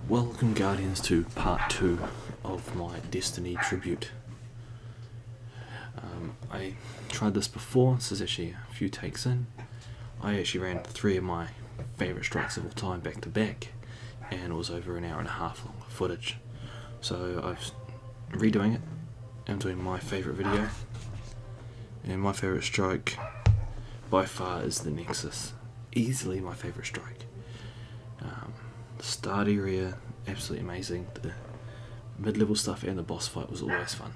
Welcome Guardians to part 2 of my Destiny tribute. I tried this before. This is actually a few takes in. I actually ran 3 of my favourite strikes of all time back to back, and it was over an hour and a half long footage. So I'm redoing it. I'm doing my favourite video, and my favourite strike by far is the Nexus. Easily my favourite strike. The start area, absolutely amazing. The mid-level stuff and the boss fight was always fun.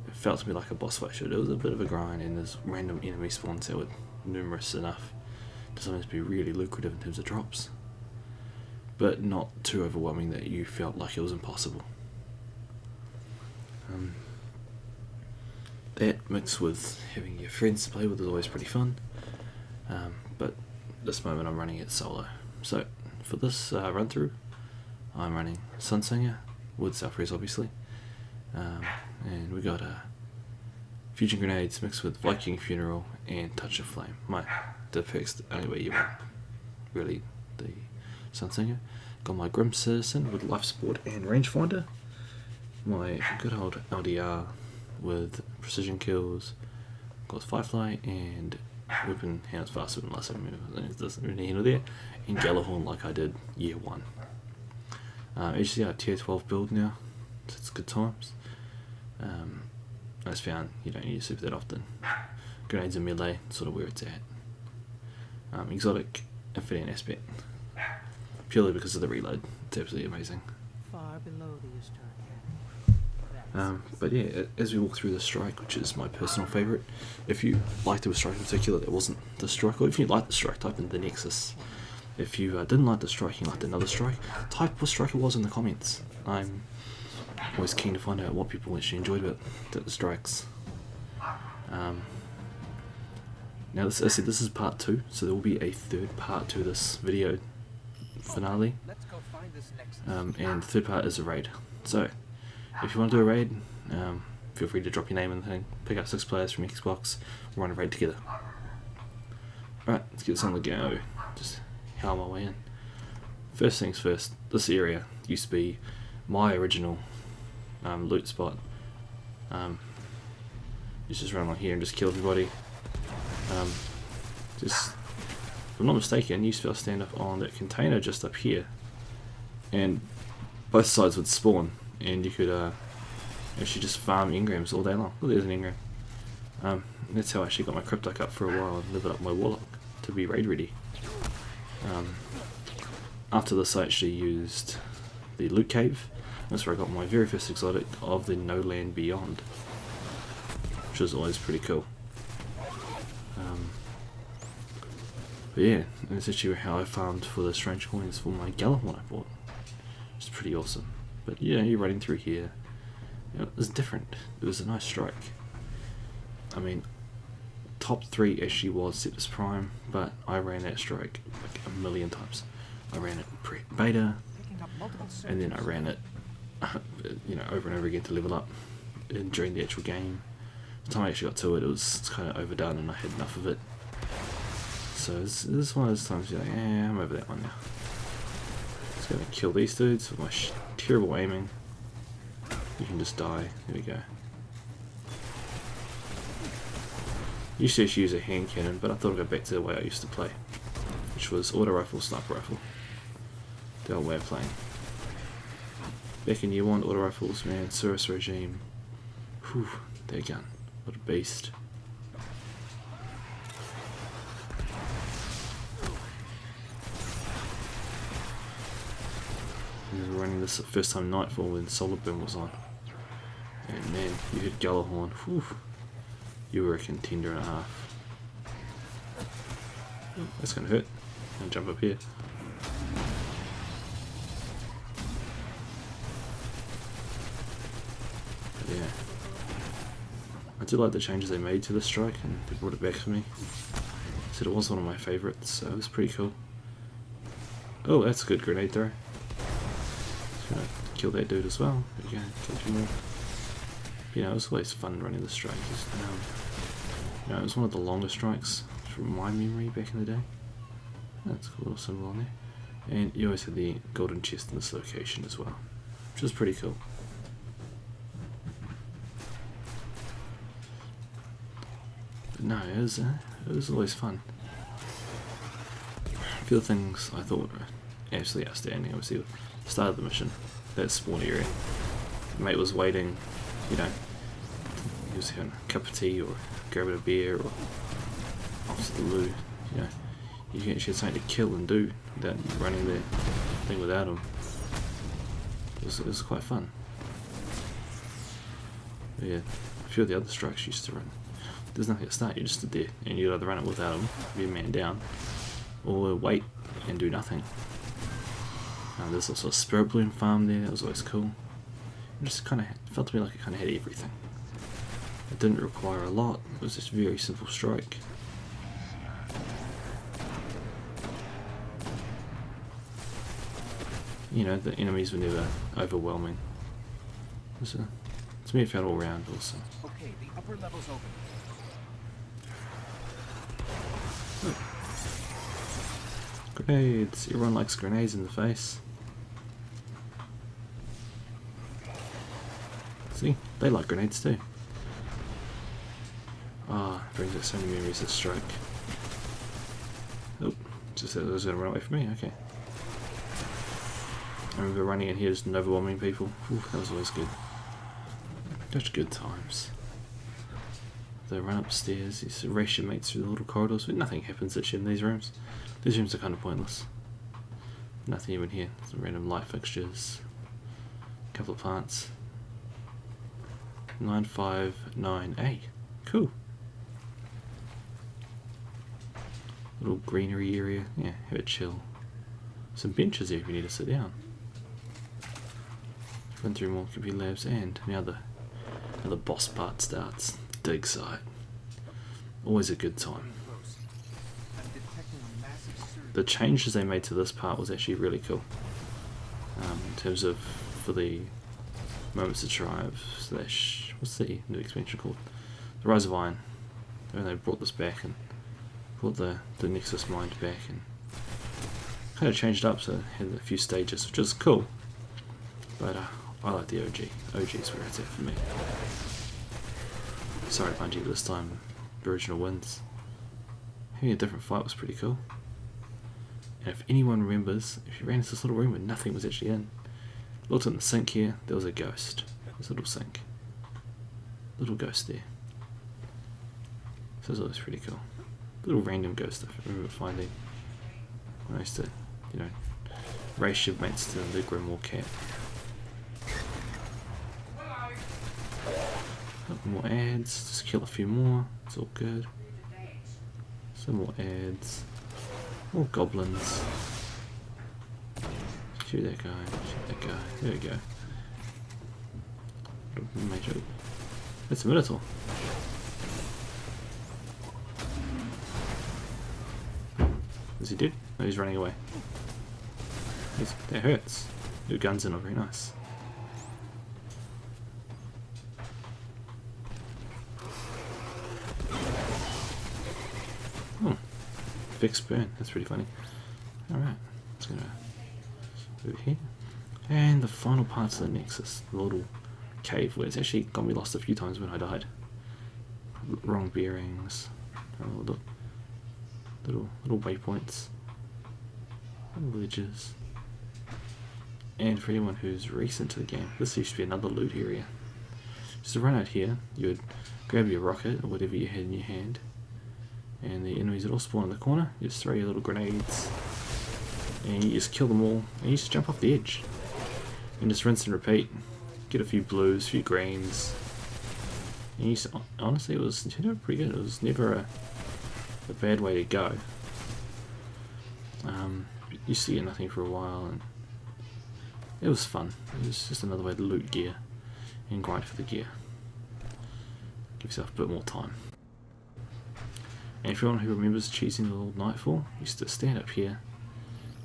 It felt to me like a boss fight should. It was a bit of a grind, and there's random enemy spawns that were numerous enough to sometimes be really lucrative in terms of drops, but not too overwhelming that you felt like it was impossible. That mixed with having your friends to play with is always pretty fun, but at this moment I'm running it solo. So for this run through, I'm running Sunsinger with Self-Res obviously, and we got Fusion Grenades mixed with Viking Funeral and Touch of Flame. The pick's the only way you run, really, the Sunsinger. Got my Grim Citizen with Life Support and Rangefinder, my good old LDR with Precision Kills, got Firefly and Weapon Handles Faster than last time, it doesn't really handle there, and Gjallarhorn like I did year 1. Actually I have tier 12 build now, so it's good times. I just found you don't need to super that often. Grenades and melee, sort of where it's at. Exotic, Infinity and Aspect, purely because of the reload. It's absolutely amazing. Far below the Eastern. But yeah, as we walk through the strike, which is my personal favourite, if you liked the strike in particular that wasn't the strike, or if you liked the strike, type in the Nexus. If you didn't like the strike, you liked another strike, type what strike it was in the comments. I'm always keen to find out what people actually enjoyed about the strikes. Now, as I said, this is part 2, so there will be a third part to this video finale, and the third part is a raid. So if you want to do a raid, feel free to drop your name in the thing, pick up 6 players from Xbox, we'll run a raid together. Alright, let's get this on the go. Just how my way in. First things first, this area used to be my original loot spot. You just run along here and just kill everybody. If I'm not mistaken, you used to be able to stand up on that container just up here, and both sides would spawn, and you could actually just farm engrams all day long. Oh, there's an engram. That's how I actually got my Cryptok up for a while and leveled up my Warlock to be raid ready. After this I actually used the Loot Cave. That's where I got my very first exotic of the No Land Beyond, which was always pretty cool. But yeah, and that's actually how I farmed for the strange coins for my Gjallarhorn I bought. It's pretty awesome. But yeah, you're running through here. It was different. It was a nice strike. I mean, top 3 actually was Septus Prime, but I ran that strike like a million times. I ran it beta, and then I ran it, over and over again to level up during the actual game. By the time I actually got to it, it was kind of overdone, and I had enough of it. So this is one of those times you're like, I'm over that one now. Just gonna kill these dudes with my terrible aiming. You can just die. There we go. Used to actually use a hand cannon, but I thought I'd go back to the way I used to play, which was auto rifle, sniper rifle. The old way of playing. Back in year 1, auto rifles, man, Cirrus regime. Whew, their gun. What a beast. We were running this first time Nightfall when Solar Burn was on. And man, you hit Gjallarhorn, whew, you were a contender and a half. Oh, that's gonna hurt. I'm gonna jump up here. But yeah. I do like the changes they made to the strike, and they brought it back for me. Said it was one of my favourites, so it was pretty cool. Oh, that's a good grenade throw. Gonna kill that dude as well. There we go, kill a few more. But, it was always fun running the strike. It was one of the longest strikes from my memory back in the day. That's a cool little symbol on there. And you always had the golden chest in this location as well, which is pretty cool. But no, it was always fun. A few of the things I thought were absolutely outstanding. Obviously, the start of the mission, that spawn area. The mate was waiting, you know, he was having a cup of tea or grabbing a beer or off to the loo, you know. You actually had something to kill and do without running the thing without him. It was quite fun. But yeah, a few of the other strikes used to run. There's nothing to start, you just stood there and you'd either run it without him, be a man down, or wait and do nothing. There's also a spirit bloom farm there, that was always cool. It just kind of felt to me like it kind of had everything. It didn't require a lot, it was just a very simple strike. You know, the enemies were never overwhelming. To me it felt all round also. Okay, the upper level's open. Grenades! Everyone likes grenades in the face. See? They like grenades too. Ah, it brings back so many memories of Strike. Oh, just said it was going to run away from me, okay. I remember running in here just overwhelming people. Ooh, that was always good. Such good times. They run upstairs, you race your mates through the little corridors, but nothing happens actually in these rooms. These rooms are kind of pointless. Nothing even here. Some random light fixtures. A couple of plants. 959A. Cool. Little greenery area. Yeah, have a chill. Some benches here if you need to sit down. Run through more computer labs, and now the boss part starts. Dig site. Always a good time. The changes they made to this part was actually really cool. In terms of for the Moments to Triumph / what's the new expansion called? The Rise of Iron. And they brought this back and brought the Nexus Mind back and kind of changed it up, so it had a few stages, which is cool. But I like the OG. OG is where it's at for me. Sorry Bungie, but this time the original wins. Having a different fight was pretty cool. And if anyone remembers, if you ran into this little room where nothing was actually in, looked in the sink here, there was a ghost. This little sink. Little ghost there. So it was always pretty cool. Little random ghost I remember finding when I used to, you know, race your mates to the Grimoire Cat. More ads, just kill a few more, it's all good. Some more ads. More goblins. Shoot that guy, shoot that guy, there we go. Major. That's a Minotaur. Is he dead? No, he's running away. That hurts. Your guns are not very nice. Oh, fixed burn. That's pretty funny. Alright, let's go over here. And the final parts of the Nexus, the little cave where it's actually got me lost a few times when I died. Wrong bearings. Oh, little waypoints. Little villages. And for anyone who's recent to the game, this used to be another loot area. Just to run out here, you would grab your rocket or whatever you had in your hand, and the enemies would all spawn in the corner. You just throw your little grenades, and you just kill them all, and you just jump off the edge. And just rinse and repeat. Get a few blues, a few greens. And you, honestly, it turned out pretty good. It was never a bad way to go. You used to get nothing for a while, and it was fun. It was just another way to loot gear and grind for the gear. Give yourself a bit more time. And for anyone who remembers cheesing the old Nightfall, you used to stand up here.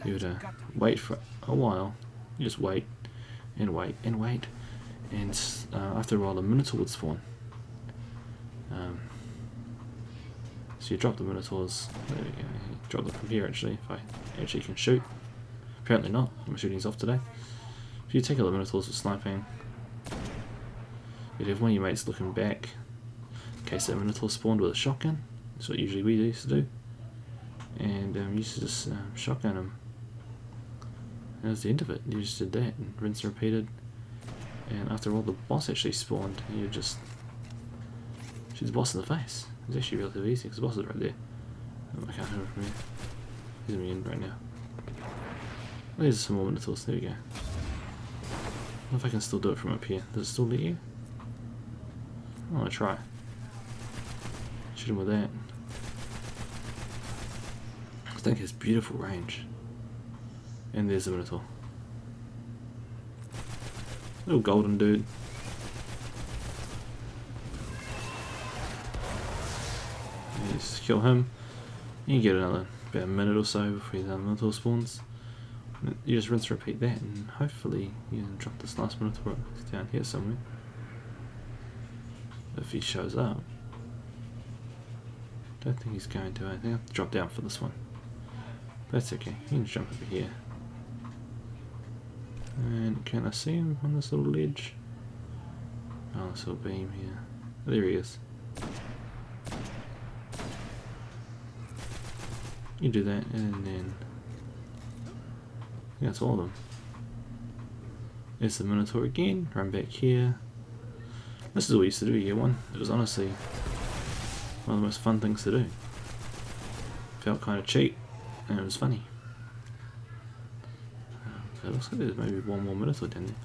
You would wait for a while. You just wait and wait and wait, and after a while the Minotaur would spawn. So you drop the Minotaurs. There we go. You drop them from here actually, if I actually can shoot. Apparently not. My shooting's off today. If you take a Minotaurs with sniping, you'd have one of your mates looking back in case that Minotaur spawned with a shotgun. That's what usually we used to do. And you used to just shotgun him. And that was the end of it. You just did that and rinse and repeated. And after all, the boss actually spawned, you just shoot the boss in the face. It's actually relatively easy because the boss is right there. I can't hit him from here. He's immune right now. There's some more Minotaurs. There we go. I don't know if I can still do it from up here. Does it still let you? I want to try. Shoot him with that. I think it's beautiful range. And there's the Minotaur. Little golden dude. You just kill him. You get another about a minute or so before the Minotaur spawns. And you just rinse and repeat that, and hopefully you can drop this last Minotaur down here somewhere. If he shows up. Don't think he's going to. I think I have to drop down for this one. That's okay. You can jump over here. And can I see him on this little ledge? Oh, this little beam here. There he is. You do that, and then that's all of them. There's the Minotaur again. Run back here. This is what we used to do year one. It was honestly one of the most fun things to do. Felt kind of cheap, and it was funny. So it looks like there's maybe one more Minotaur down there.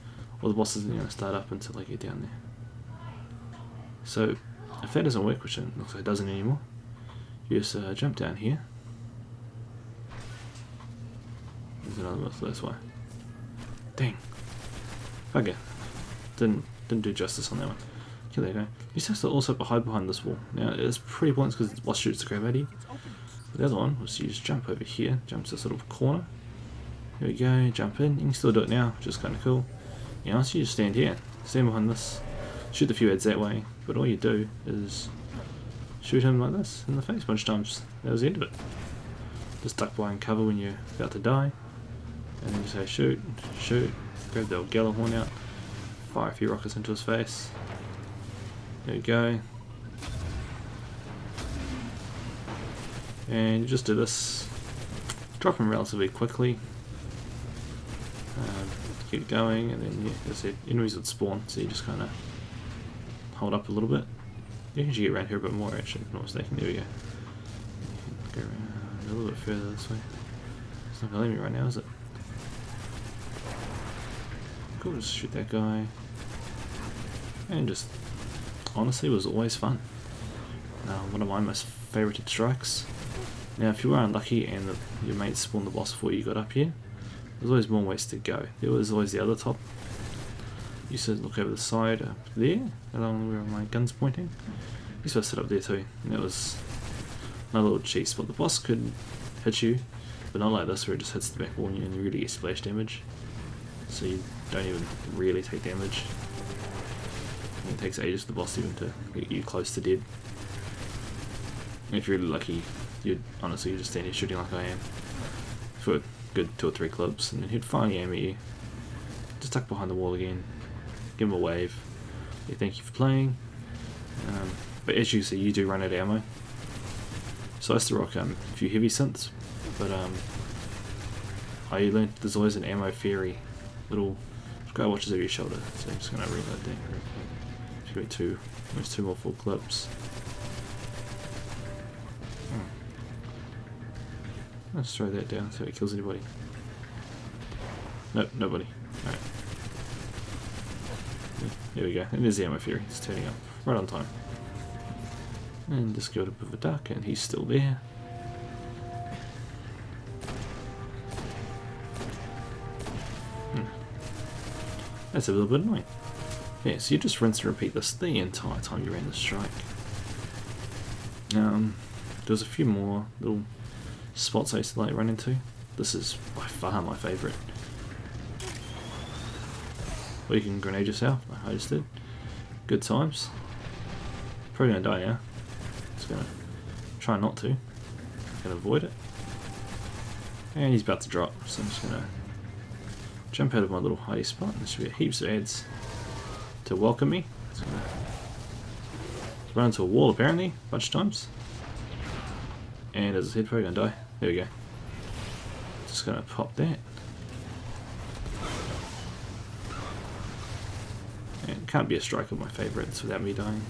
Or the boss isn't going to start up until I get down there. So if that doesn't work, which it looks like it doesn't anymore, you just jump down here. There's another Minotaur this way. Dang. Okay. Didn't do justice on that one. Okay, there you go. You just have to also hide behind this wall. Now it's pretty pointless because the boss shoots the crap out of you. But the other one was you just jump over here, jump to this little corner. Here we go, jump in. You can still do it now, which is kind of cool. You know, so you just stand here, stand behind this, shoot the few heads that way. But all you do is shoot him like this in the face a bunch of times. That was the end of it. Just duck behind cover when you're about to die, and then just say shoot, shoot. Grab the old Gjallarhorn out, fire a few rockets into his face. There we go. And you just do this. Drop him relatively quickly. Keep going, and then, yeah, as I said, enemies would spawn, so you just kind of hold up a little bit. You can actually get around here a bit more, actually, if I'm not mistaken. There we go. Go around a little bit further this way. It's not going to let me right now, is it? Cool, just shoot that guy. And just, honestly, it was always fun. One of my most favoured strikes. Now, if you were unlucky and your mates spawned the boss before you got up here, there's always more ways to go. There was always the other top. You used to look over the side up there, along where my gun's pointing. You used to sit up there too, and it was another little cheat spot. The boss could hit you, but not like this where it just hits the back wall and you really get splash damage. So you don't even really take damage. And it takes ages for the boss even to get you close to dead. And if you're really lucky, you'd honestly just stand here shooting like I am for a good 2 or 3 clips, and then he'd finally aim at you. Just tuck behind the wall again, give him a wave. Yeah, thank you for playing. But as you see, you do run out of ammo. So I used to rock a few heavy synths, but I learned there's always an ammo fairy little guy watches over your shoulder. So I'm just gonna reload that. Should be almost 2 more full clips. Let's throw that down so it kills anybody. Nope, nobody. Alright. There we go. And there's the ammo fairy. It's turning up right on time. And just go to a bit of a duck, and he's still there. That's a little bit annoying. Yeah, so you just rinse and repeat this the entire time you ran the strike. There's a few more little spots I used to like run into. This is by far my favourite. Or you can grenade yourself, like I just did. Good times. Probably gonna die now. Just gonna try not to. Gonna avoid it. And he's about to drop, so I'm just gonna jump out of my little hidey spot. There should be heaps of ads to welcome me. It's gonna run into a wall apparently, a bunch of times. And as I said, probably gonna die. There we go. Just gonna pop that. And can't be a strike of my favourites without me dying.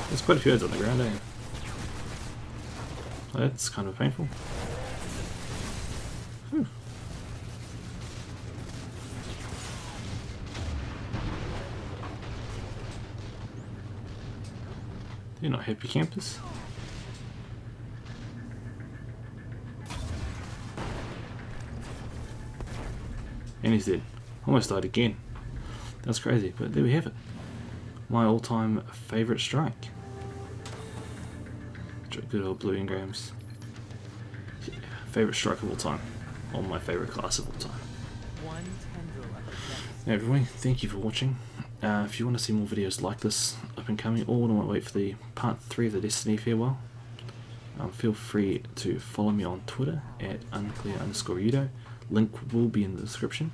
There's quite a few heads on the ground, eh? Oh, that's kind of painful. Whew. They're not happy campers. And he's dead. Almost died again. That's crazy, but there we have it. My all-time favourite strike. Good old blue engrams. Yeah, favourite strike of all time. Or my favourite class of all time. One tendril of the depths. Hey everyone, thank you for watching. If you want to see more videos like this up and coming, or want to wait for the part 3 of the Destiny Farewell, feel free to follow me on Twitter at unclear_udo. Link will be in the description.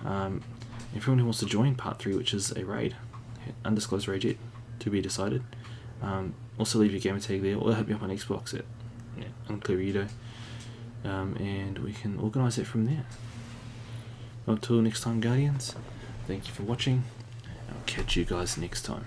Everyone who wants to join part 3, which is a raid, undisclosed raid yet, to be decided. Also leave your gamer tag there, or hit me up on Xbox at unclear_udo, and we can organise it from there. Until next time, Guardians, thank you for watching. I'll catch you guys next time.